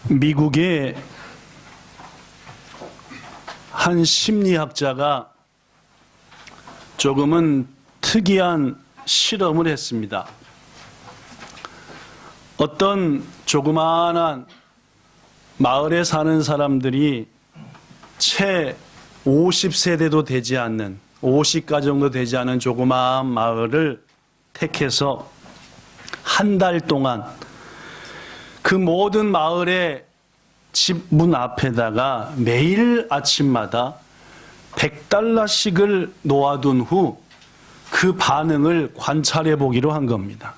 미국의 한 심리학자가 조금은 특이한 실험을 했습니다. 어떤 조그마한 마을에 사는 사람들이 채 50세대도 되지 않는 50가정도 되지 않은 조그마한 마을을 택해서 한 달 동안 그 모든 마을의 집 문 앞에다가 매일 아침마다 $100씩을 놓아둔 후 그 반응을 관찰해 보기로 한 겁니다.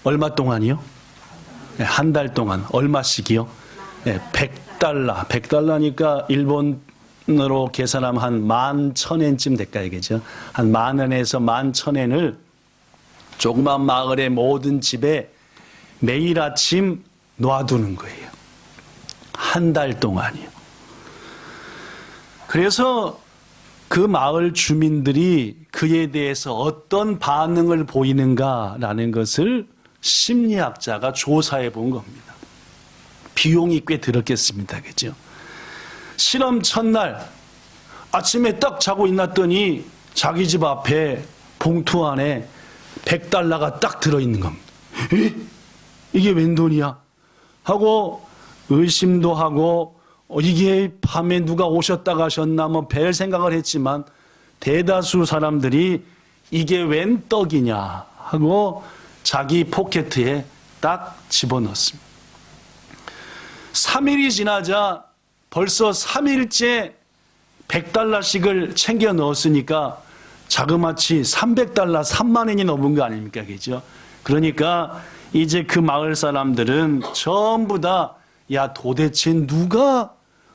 얼마 동안이요? 네, 한 달 동안. 얼마씩이요? 네, $100. $100니까 일본으로 계산하면 한 11,000엔쯤 될까요? 한 10,000엔에서 11,000엔을 조그만 마을의 모든 집에 매일 아침 놔두는 거예요. 한 달 동안이요. 그래서 그 마을 주민들이 그에 대해서 어떤 반응을 보이는가라는 것을 심리학자가 조사해 본 겁니다. 비용이 꽤 들었겠습니다. 그죠? 실험 첫날 아침에 딱 자고 일어났더니 자기 집 앞에 봉투 안에 $100가 딱 들어있는 겁니다. 에? 이게 웬 돈이야? 하고 의심도 하고 이게 밤에 누가 오셨다 가셨나 뭐 별 생각을 했지만 대다수 사람들이 이게 웬 떡이냐 하고 자기 포켓에 딱 집어넣습니다. 3일이 지나자 벌써 3일째 $100씩을 챙겨 넣었으니까 자그마치 $300, 30,000엔이 넘은 거 아닙니까? 그죠? 그러니까 이제 그 마을 사람들은 전부 다 야, 도대체 누가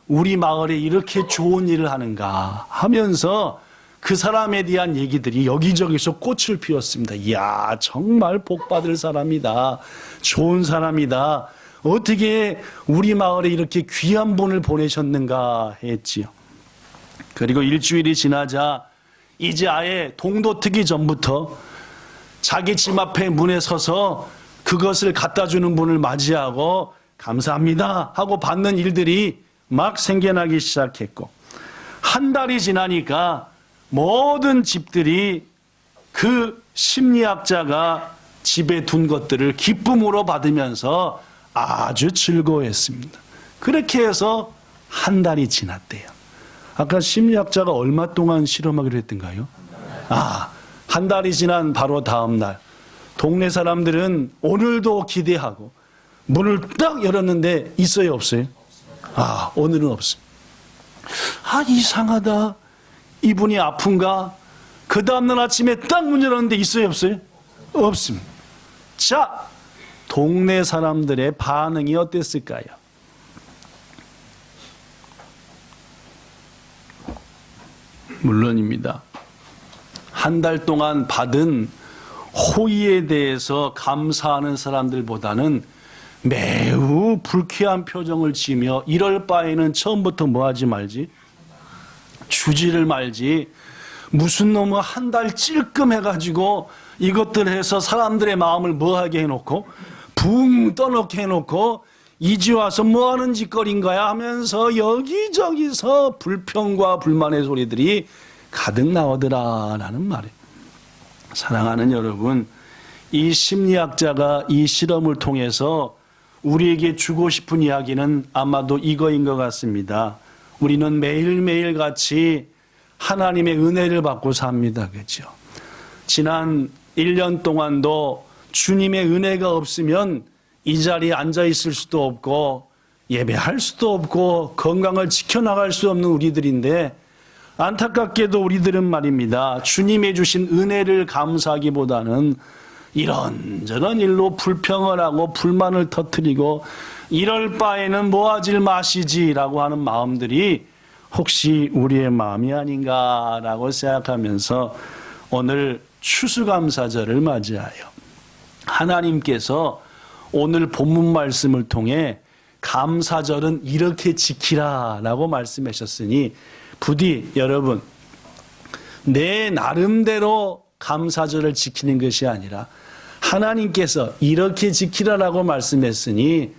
우리 마을에 이렇게 좋은 일을 하는가 하면서 그 사람에 대한 얘기들이 여기저기서 꽃을 피웠습니다. 이야, 정말 복받을 사람이다. 좋은 사람이다. 어떻게 우리 마을에 이렇게 귀한 분을 보내셨는가 했지요. 그리고 일주일이 지나자 이제 아예 동도 트기 전부터 자기 집 앞에 문에 서서 그것을 갖다 주는 분을 맞이하고 감사합니다 하고 받는 일들이 막 생겨나기 시작했고, 한 달이 지나니까 모든 집들이 그 심리학자가 집에 둔 것들을 기쁨으로 받으면서 아주 즐거워했습니다. 그렇게 해서 한 달이 지났대요. 아까 심리학자가 얼마 동안 실험하기로 했던가요? 한 달이 지난 바로 다음 날 동네 사람들은 오늘도 기대하고 문을 딱 열었는데 있어요, 없어요? 오늘은 없습니다. 이상하다. 이분이 아픈가? 그 다음날 아침에 딱 문 열었는데 있어요, 없어요? 없습니다. 자, 동네 사람들의 반응이 어땠을까요? 물론입니다. 한 달 동안 받은 호의에 대해서 감사하는 사람들보다는 매우 불쾌한 표정을 지으며 이럴 바에는 처음부터 뭐 하지 말지? 주지를 말지. 무슨 놈의 한 달 찔끔해가지고 이것들 해서 사람들의 마음을 뭐하게 해놓고 붕 떠놓게 해놓고 이제 와서 뭐하는 짓거리인 거야 하면서 여기저기서 불평과 불만의 소리들이 가득 나오더라라는 말이에요. 사랑하는 여러분, 이 심리학자가 이 실험을 통해서 우리에게 주고 싶은 이야기는 아마도 이거인 것 같습니다. 우리는 매일매일 같이 하나님의 은혜를 받고 삽니다. 그렇죠? 지난 1년 동안도 주님의 은혜가 없으면 이 자리에 앉아 있을 수도 없고 예배할 수도 없고 건강을 지켜나갈 수 없는 우리들인데, 안타깝게도 우리들은 말입니다. 주님의 주신 은혜를 감사하기보다는 이런저런 일로 불평을 하고 불만을 터뜨리고 이럴 바에는 모아질 마시지라고 하는 마음들이 혹시 우리의 마음이 아닌가라고 생각하면서 오늘 추수감사절을 맞이하여 하나님께서 오늘 본문 말씀을 통해 감사절은 이렇게 지키라라고 말씀하셨으니 부디 여러분, 내 나름대로 감사절을 지키는 것이 아니라 하나님께서 이렇게 지키라라고 말씀했으니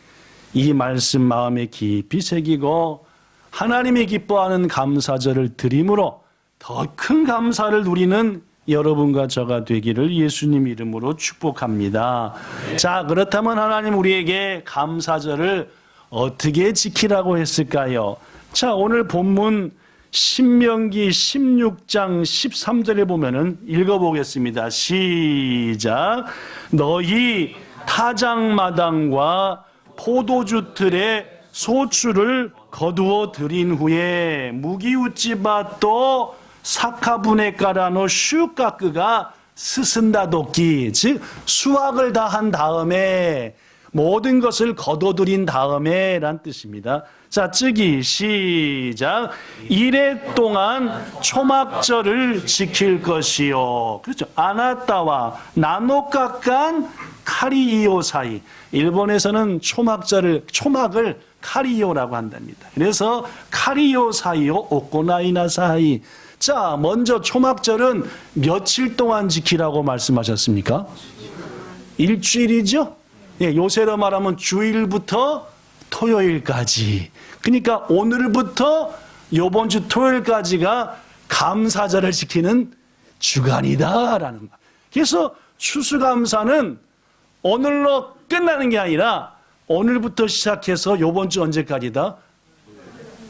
이 말씀 마음에 깊이 새기고 하나님이 기뻐하는 감사절을 드림으로 더 큰 감사를 누리는 여러분과 저가 되기를 예수님 이름으로 축복합니다. 자, 그렇다면 하나님 우리에게 감사절을 어떻게 지키라고 했을까요? 자, 오늘 본문 신명기 16장 13절에 보면은 읽어보겠습니다. 시작. 너희 타작마당과 포도주 틀에 소출을 거두어 들인 후에 무기우찌바또 사카분에 깔아노 슈까크가 스승다 돕기, 즉 수확을 다 한 다음에 모든 것을 거둬들인 다음에 란 뜻입니다. 자, 쯔기 시작. 이래 동안 초막절을 지킬 것이요. 그렇죠. 아나타와 나노카칸 카리이오 사이. 일본에서는 초막을 카리오라고 한답니다. 그래서 카리오 사이요 오코나이나 사이. 자, 먼저 초막절은 며칠 동안 지키라고 말씀하셨습니까? 일주일이죠? 예, 요새로 말하면 주일부터 토요일까지. 그러니까 오늘부터 요번 주 토요일까지가 감사절을 지키는 주간이다라는 말. 그래서 추수감사는 오늘로 끝나는 게 아니라 오늘부터 시작해서 요번 주 언제까지다?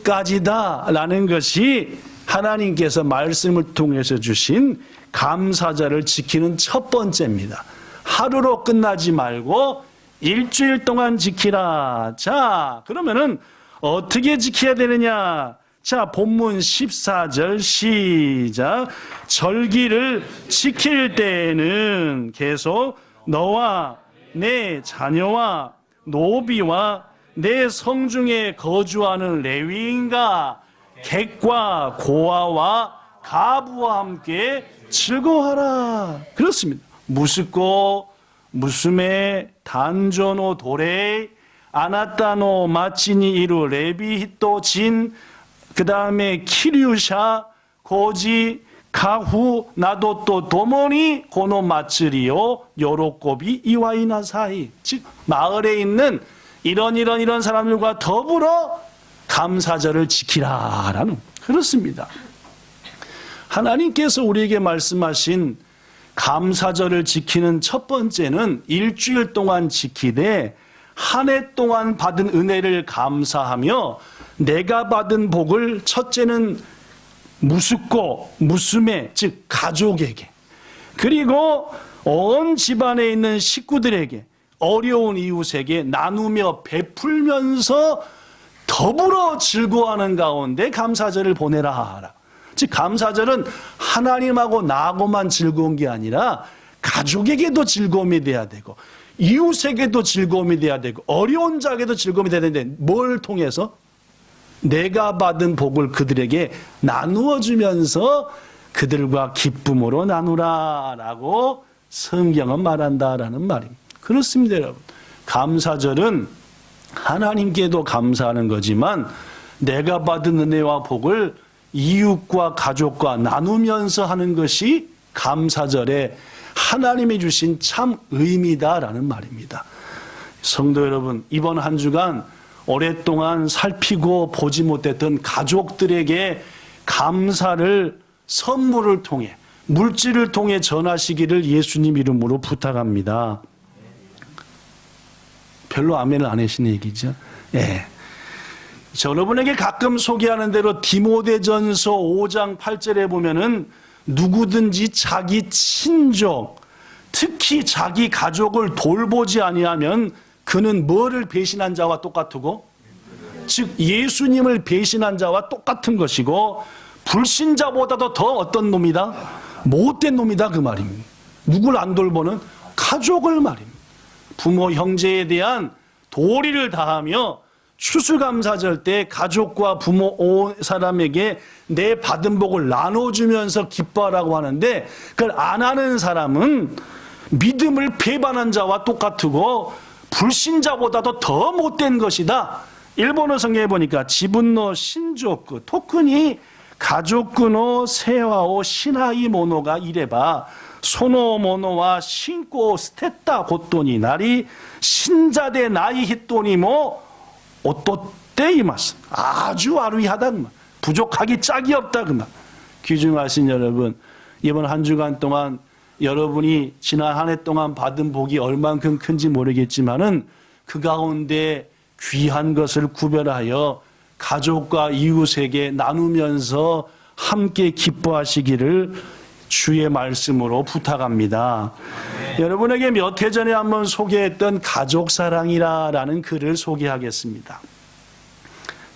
까지다라는 것이 하나님께서 말씀을 통해서 주신 감사절을 지키는 첫 번째입니다. 하루로 끝나지 말고 일주일 동안 지키라. 자, 그러면은 어떻게 지켜야 되느냐? 자, 본문 14절 시작. 절기를 지킬 때에는 계속 너와 내 자녀와 노비와 내 성중에 거주하는 레위인과 객과 고아와 가부와 함께 즐거워하라. 그렇습니다. 무스코 무스메 단조노 도레 아나타노 마치니 이루 레비히토 진 그 다음에 키류샤 고지 가후 나도 또 도모니 고노 마츠리요 요로꼬비 이와이나 사이. 즉 마을에 있는 이런 사람들과 더불어 감사절을 지키라라는 그렇습니다. 하나님께서 우리에게 말씀하신 감사절을 지키는 첫 번째는 일주일 동안 지키되 한 해 동안 받은 은혜를 감사하며 내가 받은 복을 첫째는 무숫고 무스메 즉 가족에게 그리고 온 집안에 있는 식구들에게 어려운 이웃에게 나누며 베풀면서 더불어 즐거워하는 가운데 감사절을 보내라. 즉 감사절은 하나님하고 나하고만 즐거운 게 아니라 가족에게도 즐거움이 돼야 되고 이웃에게도 즐거움이 돼야 되고 어려운 자에게도 즐거움이 돼야 되는데 뭘 통해서? 내가 받은 복을 그들에게 나누어 주면서 그들과 기쁨으로 나누라라고 성경은 말한다라는 말입니다. 그렇습니다, 여러분. 감사절은 하나님께도 감사하는 거지만 내가 받은 은혜와 복을 이웃과 가족과 나누면서 하는 것이 감사절에 하나님이 주신 참 의미다라는 말입니다. 성도 여러분, 이번 한 주간 오랫동안 살피고 보지 못했던 가족들에게 감사를 선물을 통해 물질을 통해 전하시기를 예수님 이름으로 부탁합니다. 별로 아멘을 안 하시는 얘기죠. 예. 여러분에게 가끔 소개하는 대로 디모데전서 5장 8절에 보면은 누구든지 자기 친족, 특히 자기 가족을 돌보지 아니하면 그는 뭐를 배신한 자와 똑같고, 즉 예수님을 배신한 자와 똑같은 것이고 불신자보다도 더 어떤 놈이다? 못된 놈이다 그 말입니다. 누굴 안 돌보는? 가족을 말입니다. 부모 형제에 대한 도리를 다하며 추수감사절 때 가족과 부모 온 사람에게 내 받은 복을 나눠주면서 기뻐하라고 하는데 그걸 안 하는 사람은 믿음을 배반한 자와 똑같고 불신자보다도 더 못된 것이다. 일본어 성경에 보니까 지분노 신조쿠 토크니 가족구노 세와오 신하이 모노가 이래봐 소노 모노와 신고 스테타 곧돈이 나리 신자대 나이 히또니 모 옷도 떼이마스 아주 아루이하다 그만 부족하기 짝이 없다 그만. 귀중하신 여러분, 이번 한 주간 동안 여러분이 지난 한 해 동안 받은 복이 얼만큼 큰지 모르겠지만은 그 가운데 귀한 것을 구별하여 가족과 이웃에게 나누면서 함께 기뻐하시기를 주의 말씀으로 부탁합니다. 여러분에게 몇 해 전에 한번 소개했던 가족사랑이라는 글을 소개하겠습니다.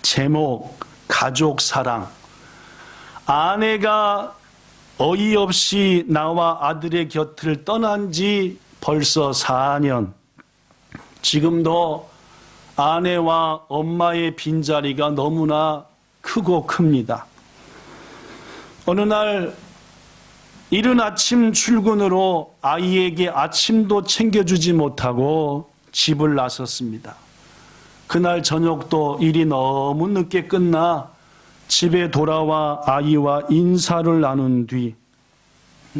제목, 가족사랑. 아내가 어이없이 나와 아들의 곁을 떠난 지 벌써 4년. 지금도 아내와 엄마의 빈자리가 너무나 크고 큽니다. 어느 날 이른 아침 출근으로 아이에게 아침도 챙겨주지 못하고 집을 나섰습니다. 그날 저녁도 일이 너무 늦게 끝나 집에 돌아와 아이와 인사를 나눈 뒤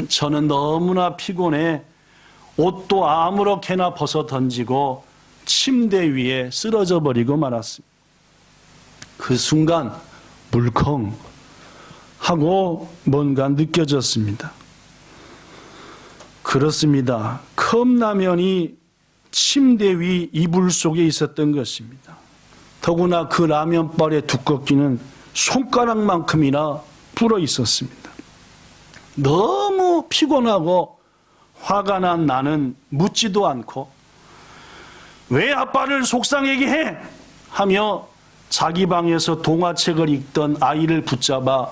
저는 너무나 피곤해 옷도 아무렇게나 벗어 던지고 침대 위에 쓰러져 버리고 말았습니다. 그 순간 물컹 하고 뭔가 느껴졌습니다. 그렇습니다. 컵라면이 침대 위 이불 속에 있었던 것입니다. 더구나 그 라면발의 두껍기는 손가락만큼이나 불어 있었습니다. 너무 피곤하고 화가 난 나는 묻지도 않고 왜 아빠를 속상하게 해? 하며 자기 방에서 동화책을 읽던 아이를 붙잡아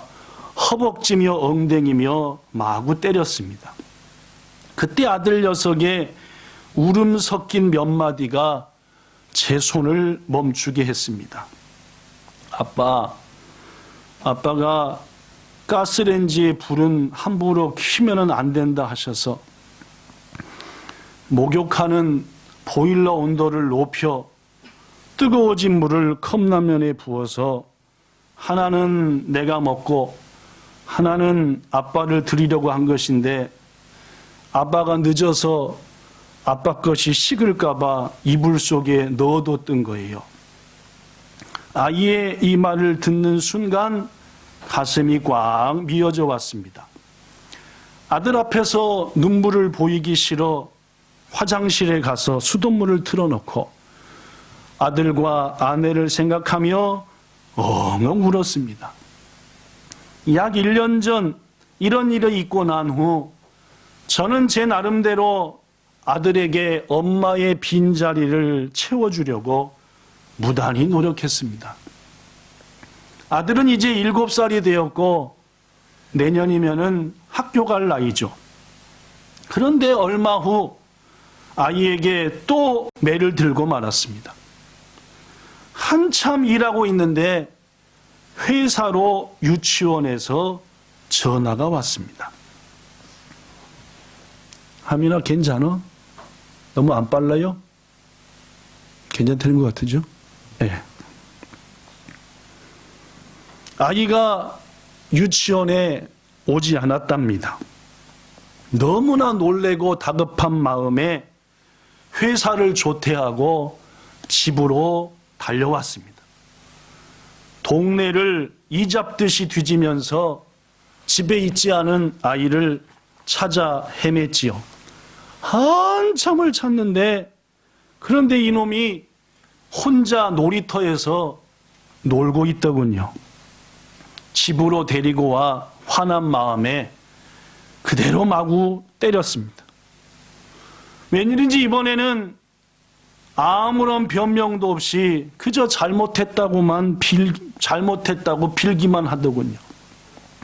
허벅지며 엉덩이며 마구 때렸습니다. 그때 아들 녀석의 울음 섞인 몇 마디가 제 손을 멈추게 했습니다. 아빠가 가스레인지에 불은 함부로 켜면 안 된다 하셔서 목욕하는 보일러 온도를 높여 뜨거워진 물을 컵라면에 부어서 하나는 내가 먹고 하나는 아빠를 드리려고 한 것인데 아빠가 늦어서 아빠 것이 식을까 봐 이불 속에 넣어뒀던 거예요. 아이의 이 말을 듣는 순간 가슴이 꽉 미어져 왔습니다. 아들 앞에서 눈물을 보이기 싫어 화장실에 가서 수돗물을 틀어놓고 아들과 아내를 생각하며 엉엉 울었습니다. 약 1년 전 이런 일이 있고 난 후 저는 제 나름대로 아들에게 엄마의 빈자리를 채워주려고 무단히 노력했습니다. 아들은 이제 7살이 되었고 내년이면은 학교 갈 나이죠. 그런데 얼마 후 아이에게 또 매를 들고 말았습니다. 한참 일하고 있는데 회사로 유치원에서 전화가 왔습니다. 하민아 괜찮아? 너무 안 빨라요? 괜찮다는 것 같으죠? 네. 아이가 유치원에 오지 않았답니다. 너무나 놀래고 다급한 마음에 회사를 조퇴하고 집으로 달려왔습니다. 동네를 이잡듯이 뒤지면서 집에 있지 않은 아이를 찾아 헤맸지요. 한참을 찾는데 그런데 이놈이 혼자 놀이터에서 놀고 있더군요. 집으로 데리고 와 화난 마음에 그대로 마구 때렸습니다. 웬일인지 이번에는 아무런 변명도 없이 그저 잘못했다고 빌기만 하더군요.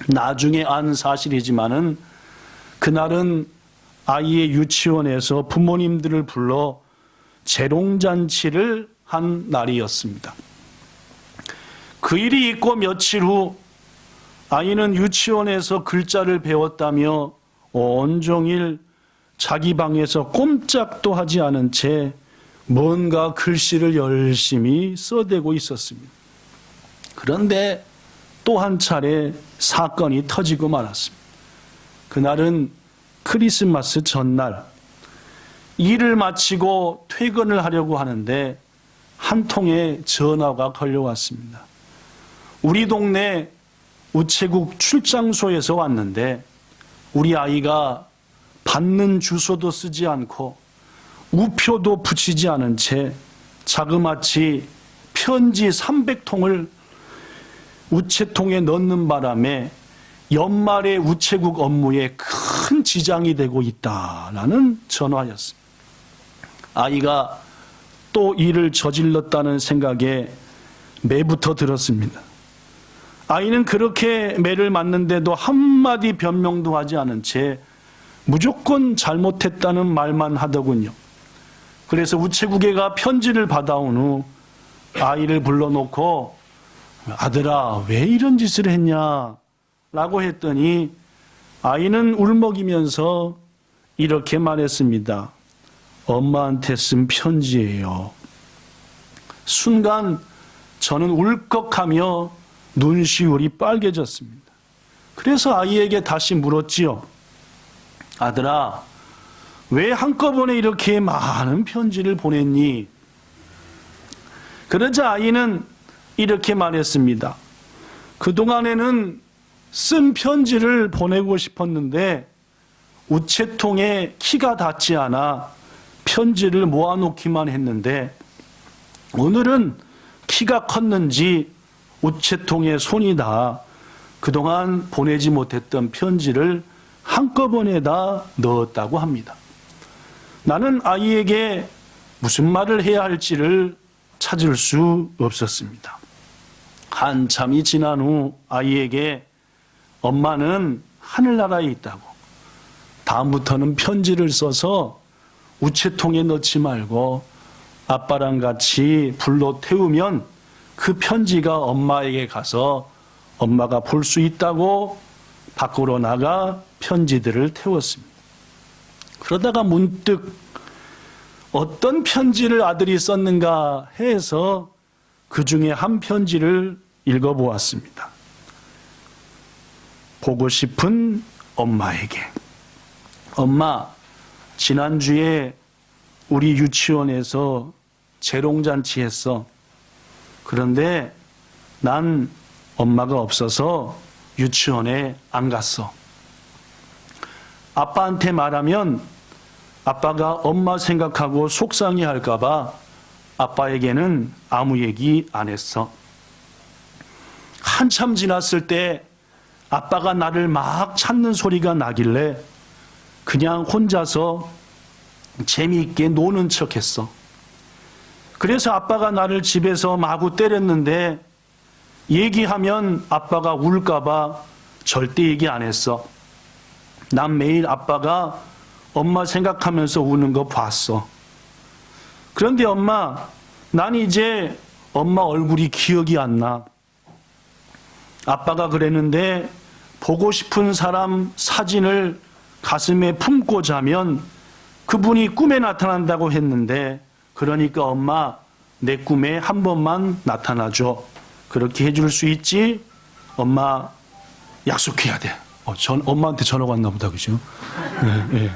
나중에 안 사실이지만은 그날은 아이의 유치원에서 부모님들을 불러 재롱잔치를 한 날이었습니다. 그 일이 있고 며칠 후 아이는 유치원에서 글자를 배웠다며 온종일 자기 방에서 꼼짝도 하지 않은 채 뭔가 글씨를 열심히 써대고 있었습니다. 그런데 또 한 차례 사건이 터지고 말았습니다. 그날은 크리스마스 전날 일을 마치고 퇴근을 하려고 하는데 한 통의 전화가 걸려왔습니다. 우리 동네 우체국 출장소에서 왔는데 우리 아이가 받는 주소도 쓰지 않고 우표도 붙이지 않은 채 자그마치 편지 300통을 우체통에 넣는 바람에 연말에 우체국 업무에 큰 지장이 되고 있다라는 전화였습니다. 아이가 또 일을 저질렀다는 생각에 매부터 들었습니다. 아이는 그렇게 매를 맞는데도 한마디 변명도 하지 않은 채 무조건 잘못했다는 말만 하더군요. 그래서 우체국에 가 편지를 받아온 후 아이를 불러놓고 아들아 왜 이런 짓을 했냐 라고 했더니 아이는 울먹이면서 이렇게 말했습니다. 엄마한테 쓴 편지예요. 순간 저는 울컥하며 눈시울이 빨개졌습니다. 그래서 아이에게 다시 물었지요. 아들아, 왜 한꺼번에 이렇게 많은 편지를 보냈니? 그러자 아이는 이렇게 말했습니다. 그동안에는 쓴 편지를 보내고 싶었는데 우체통에 키가 닿지 않아 편지를 모아놓기만 했는데 오늘은 키가 컸는지 우체통에 손이 닿아 그동안 보내지 못했던 편지를 한꺼번에 다 넣었다고 합니다. 나는 아이에게 무슨 말을 해야 할지를 찾을 수 없었습니다. 한참이 지난 후 아이에게 엄마는 하늘나라에 있다고, 다음부터는 편지를 써서 우체통에 넣지 말고 아빠랑 같이 불로 태우면 그 편지가 엄마에게 가서 엄마가 볼 수 있다고 밖으로 나가 편지들을 태웠습니다. 그러다가 문득 어떤 편지를 아들이 썼는가 해서 그 중에 한 편지를 읽어보았습니다. 보고 싶은 엄마에게. 엄마, 지난주에 우리 유치원에서 재롱잔치 했어. 그런데 난 엄마가 없어서 유치원에 안 갔어. 아빠한테 말하면 아빠가 엄마 생각하고 속상해 할까봐 아빠에게는 아무 얘기 안 했어. 한참 지났을 때 아빠가 나를 막 찾는 소리가 나길래 그냥 혼자서 재미있게 노는 척 했어. 그래서 아빠가 나를 집에서 마구 때렸는데 얘기하면 아빠가 울까봐 절대 얘기 안 했어. 난 매일 아빠가 엄마 생각하면서 우는 거 봤어. 그런데 엄마, 난 이제 엄마 얼굴이 기억이 안 나. 아빠가 그랬는데 보고 싶은 사람 사진을 가슴에 품고 자면 그분이 꿈에 나타난다고 했는데, 그러니까 엄마 내 꿈에 한 번만 나타나줘. 그렇게 해줄 수 있지? 엄마 약속해야 돼. 엄마한테 전화가 왔나 보다, 그죠? 네.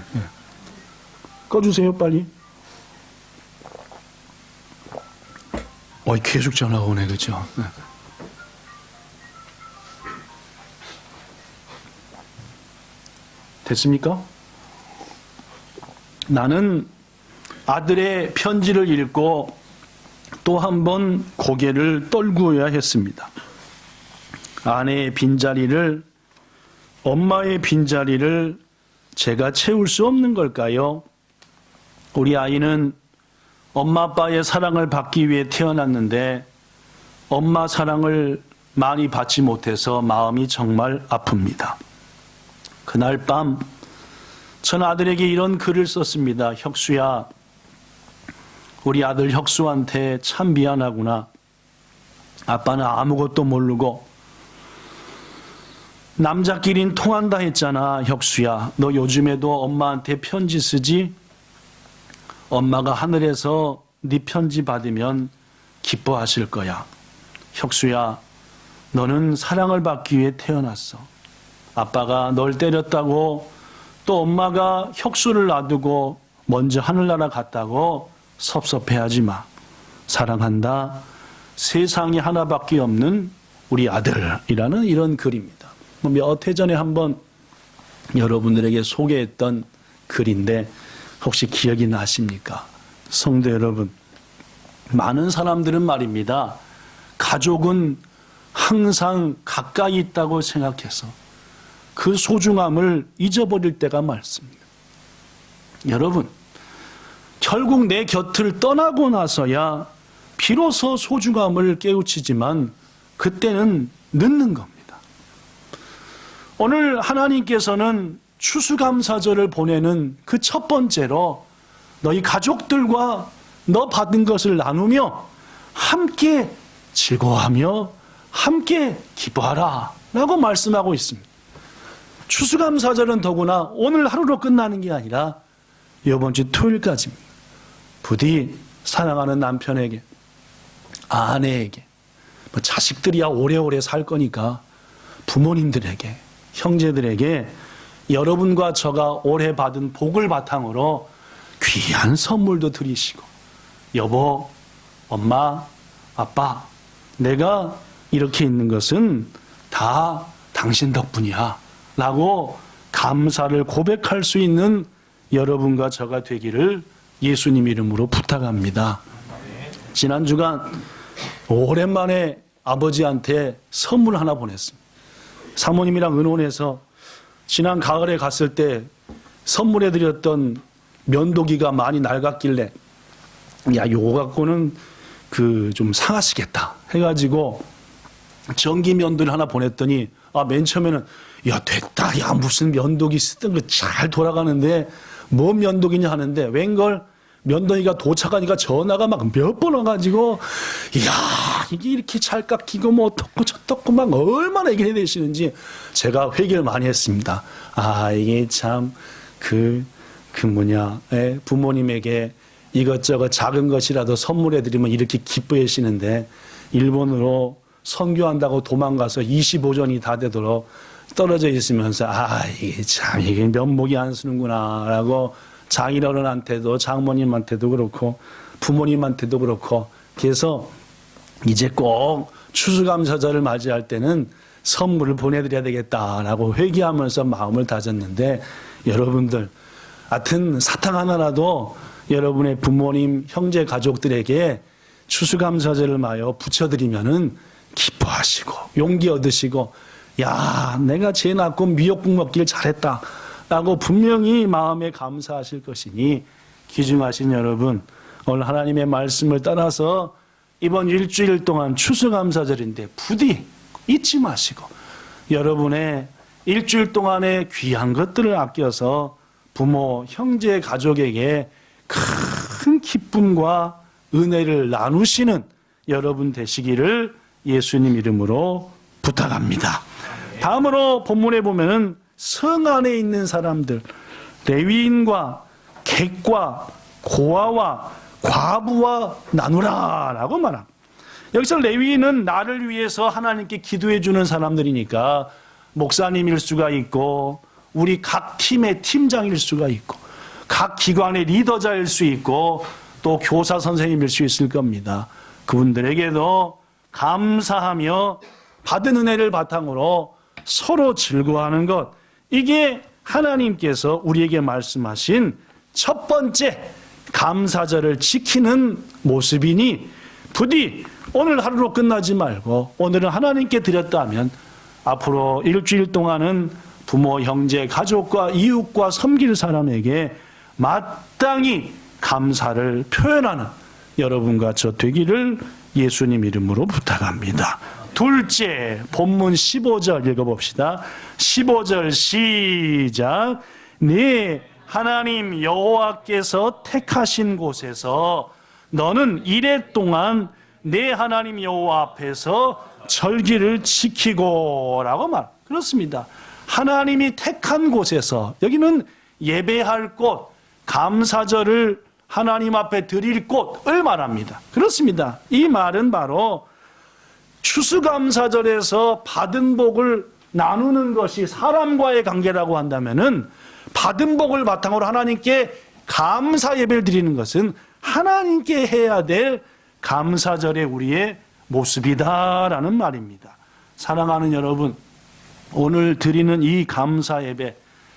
꺼주세요, 빨리. 계속 전화가 오네, 그죠? 네. 됐습니까? 나는 아들의 편지를 읽고 또 한 번 고개를 떨구어야 했습니다. 아내의 빈자리를, 엄마의 빈자리를 제가 채울 수 없는 걸까요? 우리 아이는 엄마 아빠의 사랑을 받기 위해 태어났는데 엄마 사랑을 많이 받지 못해서 마음이 정말 아픕니다. 그날 밤 전 아들에게 이런 글을 썼습니다. 혁수야, 우리 아들 혁수한테 참 미안하구나. 아빠는 아무것도 모르고 남자끼린 통한다 했잖아. 혁수야, 너 요즘에도 엄마한테 편지 쓰지? 엄마가 하늘에서 네 편지 받으면 기뻐하실 거야. 혁수야, 너는 사랑을 받기 위해 태어났어. 아빠가 널 때렸다고, 또 엄마가 혁수를 놔두고 먼저 하늘나라 갔다고 섭섭해하지 마. 사랑한다. 세상에 하나밖에 없는 우리 아들이라는 이런 글입니다. 몇 해 전에 한번 여러분들에게 소개했던 글인데 혹시 기억이 나십니까? 성도 여러분, 많은 사람들은 말입니다. 가족은 항상 가까이 있다고 생각해서 그 소중함을 잊어버릴 때가 많습니다. 여러분, 결국 내 곁을 떠나고 나서야 비로소 소중함을 깨우치지만 그때는 늦는 겁니다. 오늘 하나님께서는 추수감사절을 보내는 그 첫 번째로 너희 가족들과 너 받은 것을 나누며 함께 즐거워하며 함께 기뻐하라 라고 말씀하고 있습니다. 추수감사절은 더구나 오늘 하루로 끝나는 게 아니라 이번 주 토요일까지입니다. 부디 사랑하는 남편에게, 아내에게, 자식들이야 오래오래 살 거니까 부모님들에게, 형제들에게 여러분과 저가 올해 받은 복을 바탕으로 귀한 선물도 드리시고, 여보, 엄마, 아빠, 내가 이렇게 있는 것은 다 당신 덕분이야 라고 감사를 고백할 수 있는 여러분과 저가 되기를 예수님 이름으로 부탁합니다. 지난 주간 오랜만에 아버지한테 선물 하나 보냈습니다. 사모님이랑 의논해서 지난 가을에 갔을 때 선물해드렸던 면도기가 많이 낡았길래 야, 요거 갖고는 좀 상하시겠다 해가지고 전기 면도를 하나 보냈더니 맨 처음에는 야, 됐다. 야, 무슨 면도기 쓰던 거 잘 돌아가는데 뭔 면도기냐 하는데 웬걸 면도기가 도착하니까 전화가 막 몇 번 와가지고 이야, 이게 이렇게 잘 깎이고 뭐 어떻고 저떻고 막 얼마나 얘기를 해대시는지 제가 회개를 많이 했습니다. 이게 참 부모님에게 이것저것 작은 것이라도 선물해드리면 이렇게 기뻐하시는데 일본으로 선교한다고 도망가서 25전이 다 되도록 떨어져 있으면서 이게 면목이 안 쓰는구나 라고 장인어른한테도 장모님한테도 그렇고 부모님한테도 그렇고 그래서 이제 꼭 추수감사절을 맞이할 때는 선물을 보내드려야 되겠다라고 회개하면서 마음을 다졌는데 여러분들 하여튼 사탕 하나라도 여러분의 부모님, 형제, 가족들에게 추수감사절을 마여 붙여드리면은 기뻐하시고 용기 얻으시고 야, 내가 쟤 낳고 미역국 먹길 잘했다 라고 분명히 마음에 감사하실 것이니 귀중하신 여러분, 오늘 하나님의 말씀을 따라서 이번 일주일 동안 추수감사절인데 부디 잊지 마시고 여러분의 일주일 동안의 귀한 것들을 아껴서 부모, 형제, 가족에게 큰 기쁨과 은혜를 나누시는 여러분 되시기를 예수님 이름으로 부탁합니다. 다음으로 본문에 보면은 성 안에 있는 사람들, 레위인과 객과 고아와 과부와 나누라 라고 말합니다. 여기서 레위인은 나를 위해서 하나님께 기도해 주는 사람들이니까 목사님일 수가 있고 우리 각 팀의 팀장일 수가 있고 각 기관의 리더자일 수 있고 또 교사 선생님일 수 있을 겁니다. 그분들에게도 감사하며 받은 은혜를 바탕으로 서로 즐거워하는 것, 이게 하나님께서 우리에게 말씀하신 첫 번째 감사절을 지키는 모습이니 부디 오늘 하루로 끝나지 말고 오늘은 하나님께 드렸다면 앞으로 일주일 동안은 부모, 형제, 가족과 이웃과 섬길 사람에게 마땅히 감사를 표현하는 여러분과 저 되기를 예수님 이름으로 부탁합니다. 둘째, 본문 15절 읽어봅시다. 15절 시작. 네 하나님 여호와께서 택하신 곳에서 너는 이레 동안 내 하나님 여호와 앞에서 절기를 지키고 라고 그렇습니다. 하나님이 택한 곳에서, 여기는 예배할 곳, 감사절을 하나님 앞에 드릴 곳을 말합니다. 그렇습니다. 이 말은 바로 추수감사절에서 받은 복을 나누는 것이 사람과의 관계라고 한다면은 받은 복을 바탕으로 하나님께 감사 예배를 드리는 것은 하나님께 해야 될 감사절의 우리의 모습이다라는 말입니다. 사랑하는 여러분, 오늘 드리는 이 감사 예배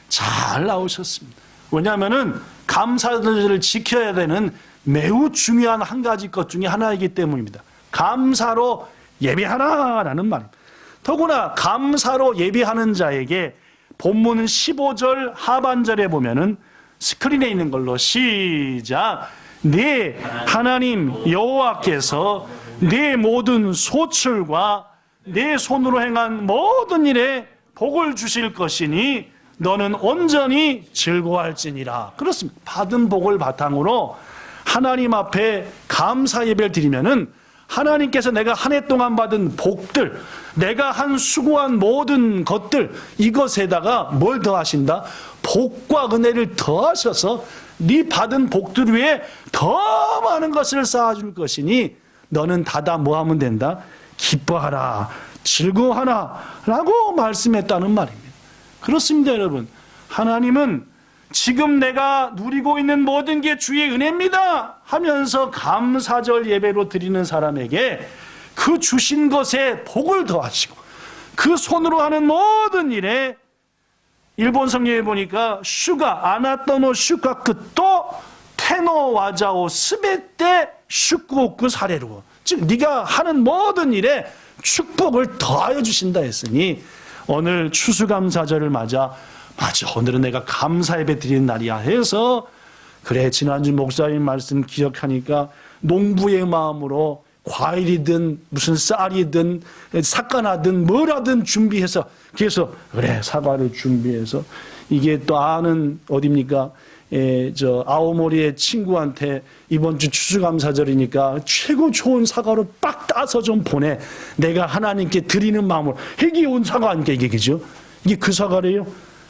잘 나오셨습니다. 왜냐하면 감사절을 지켜야 되는 매우 중요한 한 가지 것 중에 하나이기 때문입니다. 감사로 예배하라라는 말입니다. 더구나 감사로 예배하는 자에게 본문 15절 하반절에 보면은 스크린에 있는 걸로 시작. 네 하나님 여호와께서 네 모든 소출과 네 손으로 행한 모든 일에 복을 주실 것이니 너는 온전히 즐거워할지니라. 그렇습니다. 받은 복을 바탕으로 하나님 앞에 감사 예배를 드리면은 하나님께서 내가 한 해 동안 받은 복들, 내가 한 수고한 모든 것들, 이것에다가 뭘 더하신다? 복과 은혜를 더하셔서 네 받은 복들 위에 더 많은 것을 쌓아줄 것이니 너는 다다 뭐 하면 된다? 기뻐하라, 즐거워하라 라고 말씀했다는 말입니다. 그렇습니다, 여러분. 하나님은 지금 내가 누리고 있는 모든 게 주의 은혜입니다 하면서 감사절 예배로 드리는 사람에게 그 주신 것에 복을 더하시고 그 손으로 하는 모든 일에 일본 성경에 보니까 슈가 아나토노 슈카크또 테노 와자오 스베테 슈쿠오쿠 사레루, 즉 네가 하는 모든 일에 축복을 더하여 주신다 했으니 오늘 추수감사절을 맞아 오늘은 내가 감사 예배 드리는 날이야 해서 그래 지난주 목사님 말씀 기억하니까 농부의 마음으로 과일이든 무슨 쌀이든 삭간하든 뭐라든 준비해서 그래서 그래 사과를 준비해서 이게 또 아는 어딥니까? 저 아오모리의 친구한테 이번 주 추수감사절이니까 최고 좋은 사과로 빡 따서 좀 보내. 내가 하나님께 드리는 마음으로. 이게 온 사과 아닙니까 이게, 그죠? 이게 그 사과래요.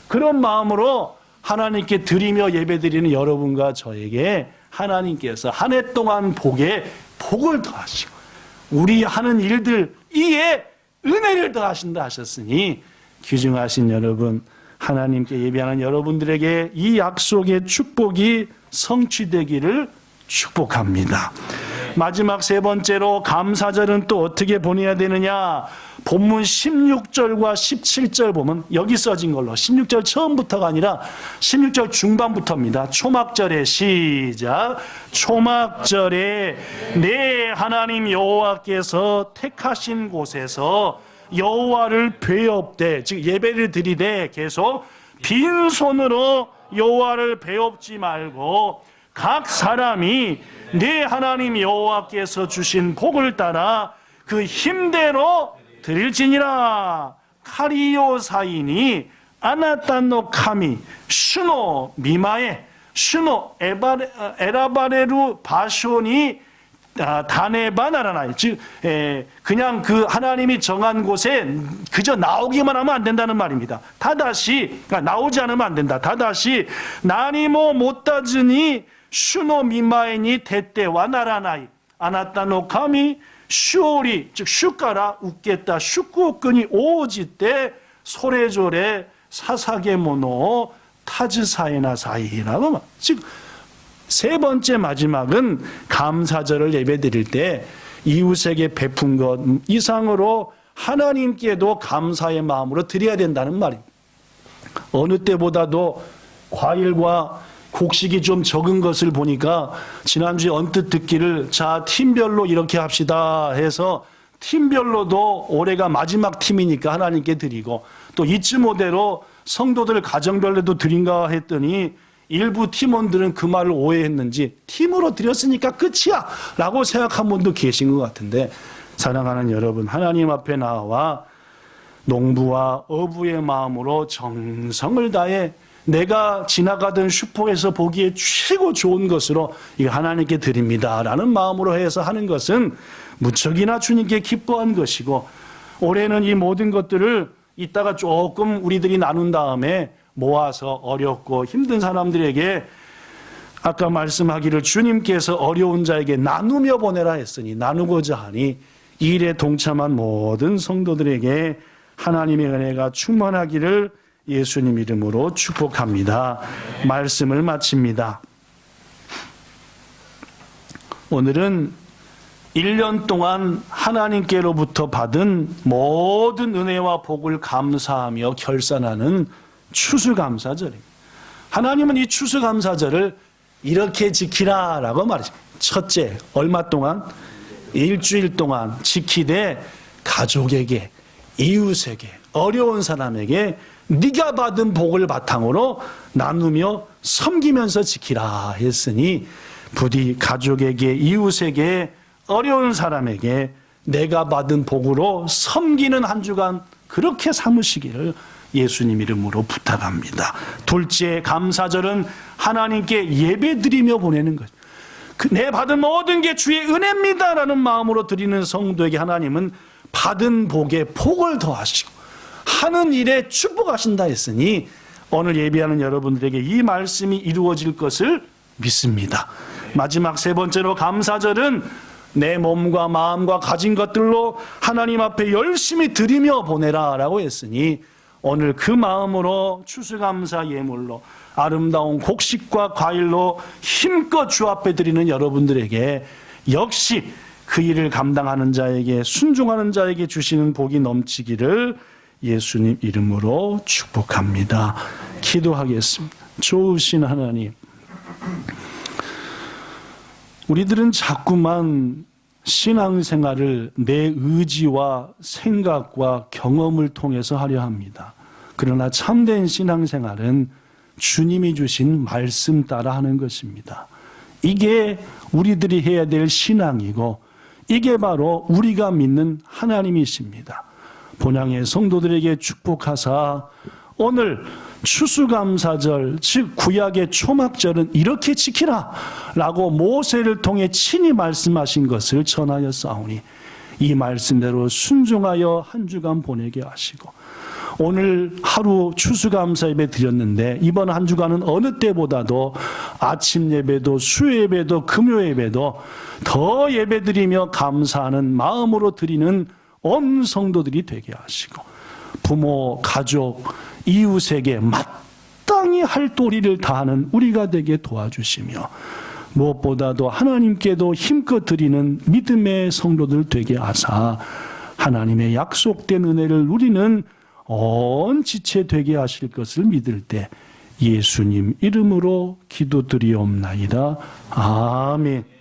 그런 마음으로 하나님께 드리며 예배드리는 여러분과 저에게 하나님께서 한 해 동안 복을 더하시고 우리 하는 일들 이에 은혜를 더하신다 하셨으니 귀중하신 여러분, 하나님께 예배하는 여러분들에게 이 약속의 축복이 성취되기를 축복합니다. 마지막 세 번째로 감사절은 또 어떻게 보내야 되느냐? 본문 16절과 17절 보면 여기 써진 걸로 16절 처음부터가 아니라 16절 중반부터입니다. 초막절에 시작. 초막절에 내 하나님 여호와께서 택하신 곳에서 여호와를 배웁되, 즉 예배를 드리되 계속 빈손으로 여호와를 배웁지 말고 각 사람이 내 하나님 여호와께서 주신 복을 따라 그 힘대로 드릴지니라. 카리오 사인이 아나탄노 카미 슈노 미마에 슈노 에라바레루 바쇼니 다네바나라나, 즉 그냥 그 하나님이 정한 곳에 그저 나오기만 하면 안 된다는 말입니다. 다다시 나오지 않으면 안 된다. 다다시 나니모 못다즈니 슈노 미마에니 테테와 나라나이 아나타노 카미 슈오리, 즉 슈가라 웃겠다 슈쿠오끈이 오지 때 소레조레 사사게모노 타즈사이나 사이라고 말. 즉 세 번째 마지막은 감사절을 예배드릴 때 이웃에게 베푼 것 이상으로 하나님께도 감사의 마음으로 드려야 된다는 말입니다. 어느 때보다도 과일과 곡식이 좀 적은 것을 보니까 지난주에 언뜻 듣기를 자 팀별로 이렇게 합시다 해서 팀별로도 올해가 마지막 팀이니까 하나님께 드리고 또 이쯤오대로 성도들 가정별로도 드린가 했더니 일부 팀원들은 그 말을 오해했는지 팀으로 드렸으니까 끝이야 라고 생각한 분도 계신 것 같은데, 사랑하는 여러분, 하나님 앞에 나와 농부와 어부의 마음으로 정성을 다해 내가 지나가던 슈퍼에서 보기에 최고 좋은 것으로 이거 하나님께 드립니다 라는 마음으로 해서 하는 것은 무척이나 주님께 기뻐한 것이고, 올해는 이 모든 것들을 이따가 조금 우리들이 나눈 다음에 모아서 어렵고 힘든 사람들에게 아까 말씀하기를 주님께서 어려운 자에게 나누며 보내라 했으니 나누고자 하니 이 일에 동참한 모든 성도들에게 하나님의 은혜가 충만하기를 예수님 이름으로 축복합니다. 말씀을 마칩니다. 오늘은 1년 동안 하나님께로부터 받은 모든 은혜와 복을 감사하며 결산하는 추수감사절입니다. 하나님은 이 추수감사절을 이렇게 지키라라고 말하십니다. 첫째, 얼마 동안? 일주일 동안 지키되 가족에게, 이웃에게, 어려운 사람에게 네가 받은 복을 바탕으로 나누며 섬기면서 지키라 했으니 부디 가족에게, 이웃에게, 어려운 사람에게 내가 받은 복으로 섬기는 한 주간 그렇게 삼으시기를 예수님 이름으로 부탁합니다. 둘째, 감사절은 하나님께 예배드리며 보내는 것. 내 받은 모든 게 주의 은혜입니다라는 마음으로 드리는 성도에게 하나님은 받은 복에 복을 더하시고 하는 일에 축복하신다 했으니 오늘 예배하는 여러분들에게 이 말씀이 이루어질 것을 믿습니다. 마지막 세 번째로 감사절은 내 몸과 마음과 가진 것들로 하나님 앞에 열심히 드리며 보내라 라고 했으니 오늘 그 마음으로 추수감사 예물로 아름다운 곡식과 과일로 힘껏 주 앞에 드리는 여러분들에게 역시 그 일을 감당하는 자에게, 순종하는 자에게 주시는 복이 넘치기를 예수님 이름으로 축복합니다. 기도하겠습니다. 좋으신 하나님, 우리들은 자꾸만 신앙생활을 내 의지와 생각과 경험을 통해서 하려 합니다. 그러나 참된 신앙생활은 주님이 주신 말씀 따라 하는 것입니다. 이게 우리들이 해야 될 신앙이고 이게 바로 우리가 믿는 하나님이십니다. 본향의 성도들에게 축복하사 오늘 추수감사절, 즉 구약의 초막절은 이렇게 지키라 라고 모세를 통해 친히 말씀하신 것을 전하여 싸우니 이 말씀대로 순종하여 한 주간 보내게 하시고 오늘 하루 추수감사 예배 드렸는데 이번 한 주간은 어느 때보다도 아침 예배도 수요 예배도 금요 예배도 더 예배 드리며 감사하는 마음으로 드리는 온 성도들이 되게 하시고 부모, 가족, 이웃에게 마땅히 할 도리를 다하는 우리가 되게 도와주시며 무엇보다도 하나님께도 힘껏 드리는 믿음의 성도들 되게 하사 하나님의 약속된 은혜를 누리는 온 지체 되게 하실 것을 믿을 때 예수님 이름으로 기도드리옵나이다. 아멘.